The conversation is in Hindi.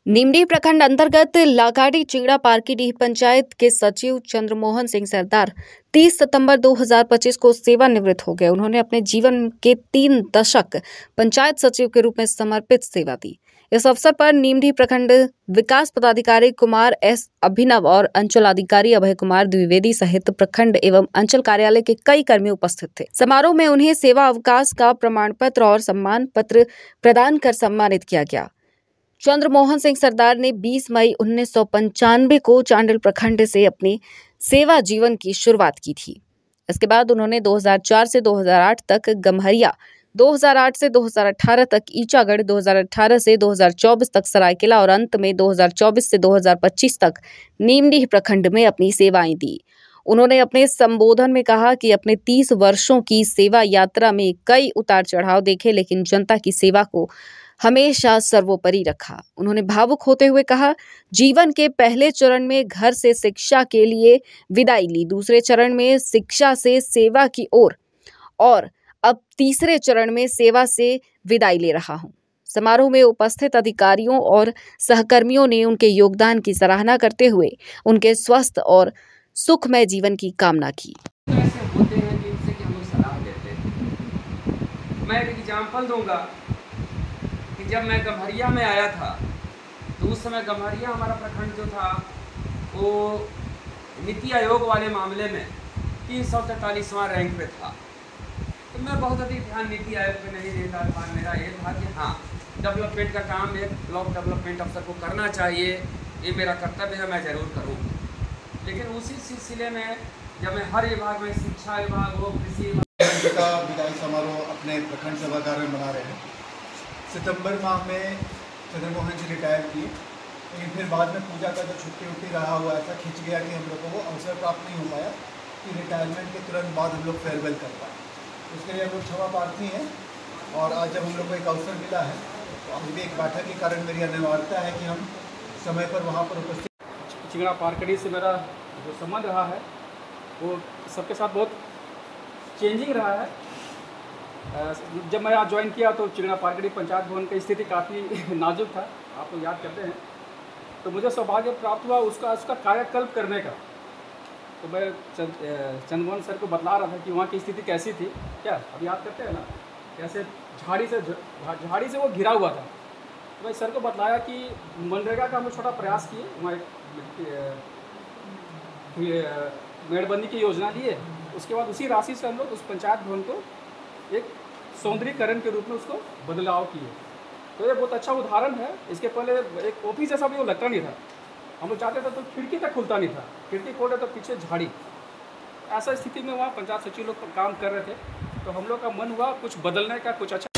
नीमडीह प्रखंड अंतर्गत लागाड़ी चिंगड़ा पारकीडीह पंचायत के सचिव चंद्रमोहन सिंह सरदार 30 सितंबर 2025 को सेवानिवृत्त हो गए। उन्होंने अपने जीवन के 3 दशक पंचायत सचिव के रूप में समर्पित सेवा दी। इस अवसर पर नीमडीह प्रखंड विकास पदाधिकारी कुमार एस अभिनव और अंचल अधिकारी अभय कुमार द्विवेदी सहित प्रखंड एवं अंचल कार्यालय के कई कर्मी उपस्थित थे। समारोह में उन्हें सेवा अवकाश का प्रमाण पत्र और सम्मान पत्र प्रदान कर सम्मानित किया गया। चंद्रमोहन सिंह सरदार ने 20 मई 1995 को चांडिल प्रखंड से अपनी सेवा जीवन की शुरुआत की थी। इसके बाद उन्होंने 2004 से 2008 तक गम्हरिया, 2008 से 2018 तक ईचागढ़, 2018 से 2024 तक सरायकेला और अंत में 2024 से 2025 तक नीमडीह प्रखंड में अपनी सेवाएं दी। उन्होंने अपने संबोधन में कहा कि अपने 30 वर्षों की सेवा यात्रा में कई उतार चढ़ाव देखे, लेकिन जनता की सेवा को हमेशा सर्वोपरि रखा। उन्होंने भावुक होते हुए कहा, जीवन के पहले चरण में घर से शिक्षा के लिए विदाई ली, दूसरे चरण में शिक्षा से सेवा की ओर और अब तीसरे चरण में सेवा से विदाई ले रहा हूं। समारोह में उपस्थित अधिकारियों और सहकर्मियों ने उनके योगदान की सराहना करते हुए उनके स्वस्थ और सुखमय जीवन की कामना की। ऐसे होते हैं जिनसे कि हम लोग सलाह देते हैं। मैं एक एग्जाम्पल दूंगा कि जब मैं गम्हरिया में आया था तो उस समय गम्हरिया हमारा प्रखंड जो था वो नीति आयोग वाले मामले में 343वां रैंक पे था। तो मैं बहुत अधिक ध्यान नीति आयोग पे नहीं देता था। मेरा ये था कि हाँ, डेवलपमेंट का काम एक ब्लॉक डेवलपमेंट अफसर को करना चाहिए, ये मेरा कर्तव्य है, मैं ज़रूर करूँ। लेकिन उसी सिलसिले में जब मैं हर विभाग में, शिक्षा विभाग हो, कृषि विभाग का विदाई समारोह अपने प्रखंड सभागार में मना रहे हैं। सितंबर माह में चंद्रमोहन जी रिटायर किए, लेकिन फिर बाद में पूजा का जो छुट्टी रहा हुआ था, खिंच गया कि हम लोग को वो अवसर प्राप्त नहीं हो पाया कि रिटायरमेंट के तुरंत बाद हम लोग फेयरवेल कर पाए। उसके लिए हम लोग क्षमा प्रार्थी हैं। और आज जब हम लोग को एक अवसर मिला है तो अभी भी एक बैठक के कारण मेरी अनिवार्यता है कि हम समय पर वहाँ पर उपस्थित। चिंगड़ा पारकड़ी से मेरा जो संबंध रहा है वो सबके साथ बहुत चेंजिंग रहा है। जब मैं यहाँ ज्वाइन किया तो चिंगड़ा पारकड़ी पंचायत भवन की स्थिति काफ़ी नाजुक था, आप लोग याद करते हैं। तो मुझे सौभाग्य प्राप्त हुआ उसका कायाकल्प करने का। तो मैं चंद्रमोहन सर को बतला रहा था कि वहाँ की स्थिति कैसी थी, क्या अब याद करते हैं ना, कैसे झाड़ी से वो घिरा हुआ था। तो मैं सर को बतलाया कि मनरेगा का हम लोग छोटा प्रयास किए, वहाँ एक मेड़बंदी की योजना दी है। उसके बाद उसी राशि से हम लोग उस पंचायत भवन को एक सौंदर्यीकरण के रूप में उसको बदलाव किए। तो ये बहुत अच्छा उदाहरण है। इसके पहले एक ऑफिस जैसा भी वो लगता नहीं था, हम लोग चाहते थे तो खिड़की तक खुलता नहीं था, खिड़की खोले तो पीछे झाड़ी। ऐसा स्थिति में वहाँ पंचायत सचिव लोग काम कर रहे थे। तो हम लोग का मन हुआ कुछ बदलने का, कुछ अच्छा